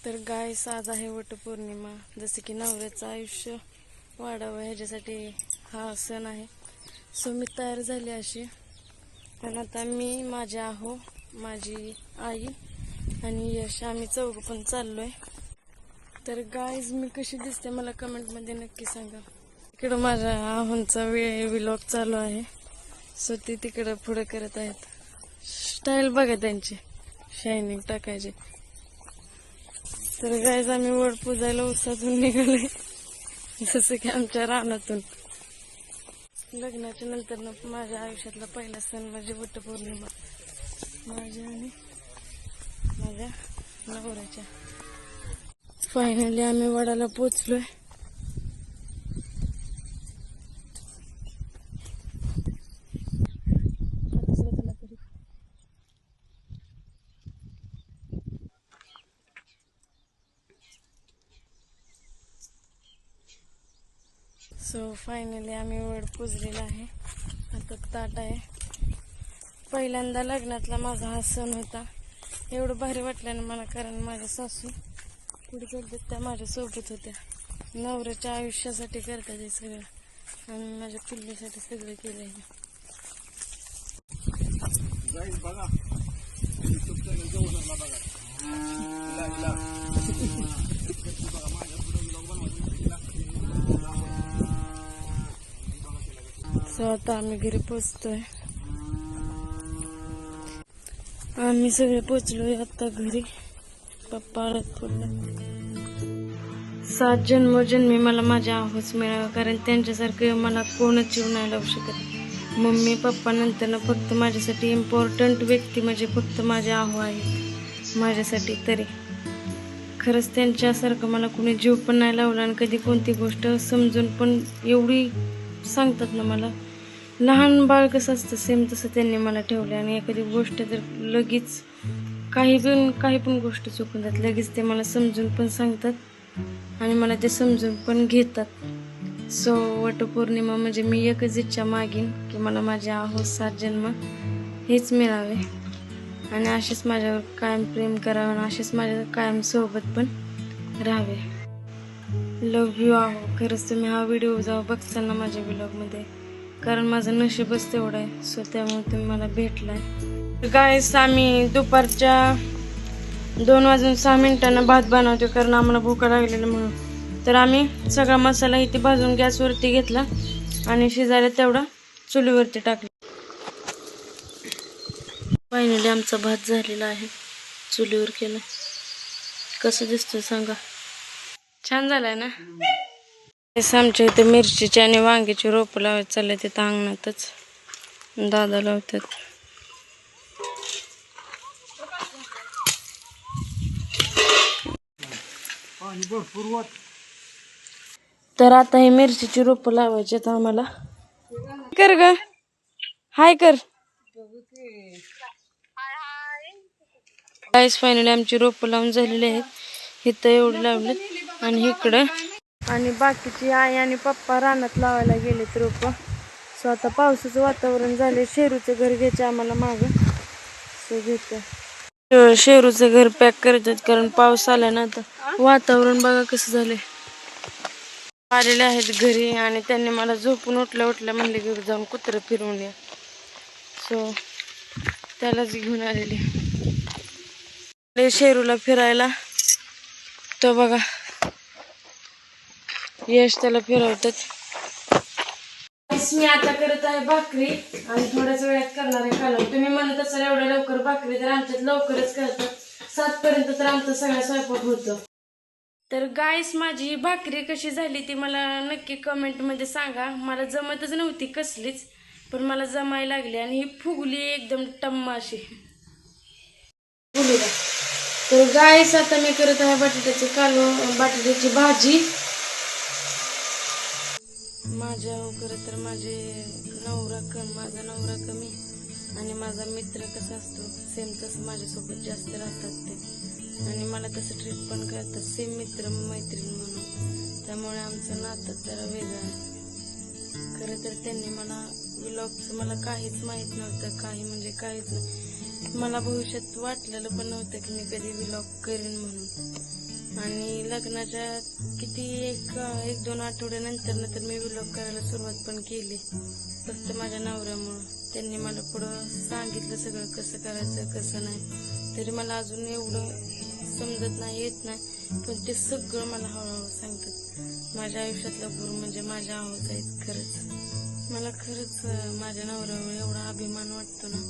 तर गाईस, आज आहे वटपौर्णिमा. जसे की नवऱ्याचं आयुष्य वाढावं ह्याच्यासाठी हा सण आहे. सो मी तयार झाली अशी. पण आता मी, माझ्या आहो, माझी आई आणि यश, आम्ही चौघं पण चाललोय. तर गाईज, मी कशी दिसते मला कमेंटमध्ये नक्की सांगा. इकडं माझ्या आहोंचा व्लॉग चालू आहे. सो ती तिकडं पुढे करत आहेत. स्टाईल बघा त्यांची, शायनिंग टाकायची. तर गाईज, आम्ही वड पूजायला उत्साहातून निघालोय, जसं की आमच्या रानातून. लग्नाच्या नंतर माझ्या आयुष्यातला पहिला सण म्हणजे वटपौर्णिमा, माझ्या आणि माझ्या नवऱ्याच्या. फायनली आम्ही वडाला पोचलोय. सो फायनली आम्ही वड पुजलेला आहे. आता ताट आहे. पहिल्यांदा लग्नातला माझा हा सण होता. एवढं भारी वाटलं ना मला, कारण माझ्या सासू पुढे चालतात त्या माझ्यासोबत होत्या. नवऱ्याच्या आयुष्यासाठी करतात हे सगळं, आणि माझ्या पिल्लीसाठी सगळं केलं आहे. सो आता आम्ही घरी पोचतोय. आम्ही सगळे पोचलोय आता घरी. पप्पा आळत पडला. 7 जन्मोजन्मी मला माझ्या आहोच मिळावं, कारण त्यांच्यासारखं मला कोणच जीव नाही लावू शकत. मम्मी पप्पा नंतर फक्त माझ्यासाठी इम्पॉर्टंट व्यक्ती म्हणजे फक्त माझ्या आहो आहेत माझ्यासाठी. तरी खरंच त्यांच्यासारखं मला कुणी जीव पण नाही लावला, आणि कधी कोणती गोष्ट समजून पण एवढी सांगतात ना मला. लहान बाळ कसं असतं सेम तसं त्यांनी मला ठेवलं. आणि एखादी गोष्ट जर लगेच काही पण गोष्ट चुकून जात, लगेच ते मला समजून पण सांगतात आणि मला ते समजून पण घेतात. सो वटपौर्णिमा म्हणजे मी एकच इच्छा मागीन की मला माझ्या आहो 7 जन्म हेच मिळावे, आणि असेच माझ्यावर कायम प्रेम करावं, आणि असेच माझ्या कायम सोबत पण राहावे. लव्ह यू आहो. खरंच तुम्ही हा व्हिडिओ जाऊ बघताल ना माझ्या व्लॉगमध्ये, कारण माझं नशीबच तेवढं आहे. सो त्यामुळे तुम्ही मला भेटलाय. गाईस, आम्ही दुपारच्या 2:06 भात बनवतो, कारण आम्हाला भूक लागलेली म्हणून. तर आम्ही सगळा मसाला इथे भाजून गॅसवरती घेतला आणि शिजायला तेवढा चुलीवरती टाकला. फायनली आमचा भात झालेला आहे, चुलीवर केला. कसं दिसतोय सांगा? छान झालाय ना? आमच्या इथे मिरचीची आणि वांग्याची रोपं लावायला चालले, तिथं अंगणातच दादा लावतात. तर आता ही मिरचीची रोपं लावायची आहेत आम्हाला. कर ग, हाय कर. गाईस, फायनली आमची रोपं लावून झालेली आहेत. इथं एवढं लावलं, आणि इकडं, आणि बाकीची आई आणि पप्पा रानात लावायला गेलेत रोपं. सो आता पावसाचं वातावरण झाले. शेरूचं घर घ्यायचं आम्हाला मागं. सो घेतो. शेरूचं घर पॅक करतात, कारण पाऊस आला ना. आता वातावरण बघा कसं झालंय. आलेले आहेत घरी, आणि त्यांनी मला झोपून उठल्या म्हणले की जाऊन कुत्रं फिरवून या. सो त्यालाच घेऊन आलेले शेरूला फिरायला. तो बघा, यश त्याला फिरवतात. मी आता करत आहे भाकरी, आणि थोड्याच वेळात करणार आहे कालवण. तुम्ही म्हणत असाल एवढ्या लवकर भाकरी, तर आमच्यात लवकरच करतात. 7 पर्यंत तर आमचा सगळा स्वयंपाक होतो. तर गाईस, माझी ही भाकरी कशी झाली ती मला नक्की कमेंटमध्ये सांगा. मला जमतच नव्हती कसलीच, पण मला जमायला लागली, आणि ही फुगली एकदम टम्मा अशी. तर गाईस, आता मी करत आहे बटाट्याची भाजी. माझ्या खरं तर माझा नवरा कमी, आणि माझा मित्र कसा असतो सेम तसं माझ्यासोबत जास्त राहतात ते, आणि मला तसं ट्रीट पण करतात सेम मित्र मैत्रीण म्हणून. त्यामुळे आमचं नातं जरा वेगळं आहे. खरं तर त्यांनी व्लॉगचं मला काहीच माहीत नव्हतं, काहीच नाही. मला भविष्यात वाटलेलं पण नव्हतं की मी कधी व्लॉग करेन म्हणून. आणि लग्नाच्या किती एक दोन आठवड्यानंतर तर मी व्लॉग करायला सुरुवात पण केली, फक्त माझ्या नवऱ्यामुळं. त्यांनी मला पुढं सांगितलं सगळं कसं करायचं कसं नाही. तरी मला अजून एवढं समजत नाही, येत नाही, पण ते सगळं मला हळूहळू सांगतात. माझ्या आयुष्यातला गुरु म्हणजे माझ्या आहोत आहेत. खरंच मला खरंच माझ्या नवऱ्यावर एवढा अभिमान वाटतो ना.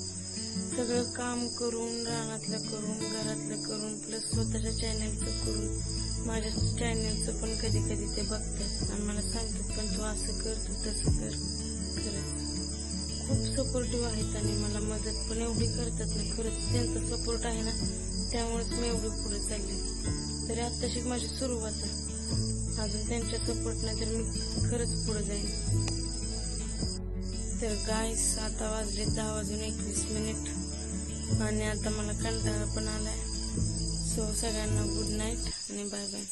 सगळं काम करून, रानातलं करून, घरातलं करून, प्लस स्वतःच्या चॅनलचं करून, माझ्या चॅनलचं पण कधी कधी ते बघतात आणि मला सांगतात पण तू असं कर, तू तसं कर. खरंच खूप सपोर्टिव्ह आहेत आणि मला मदत पण एवढी करतात ना. खरंच त्यांचा सपोर्ट आहे ना, त्यामुळेच मी एवढी पुढे चालले. तरी आत्ताशी माझी सुरुवात आहे, अजून त्यांच्या सपोर्ट नाही तर मी खरंच पुढे जाईन. तर गाईस आता वाजले 10:21 आणि आता मला कंटाळा पण आलाय. सो सगळ्यांना गुड नाईट आणि बाय बाय.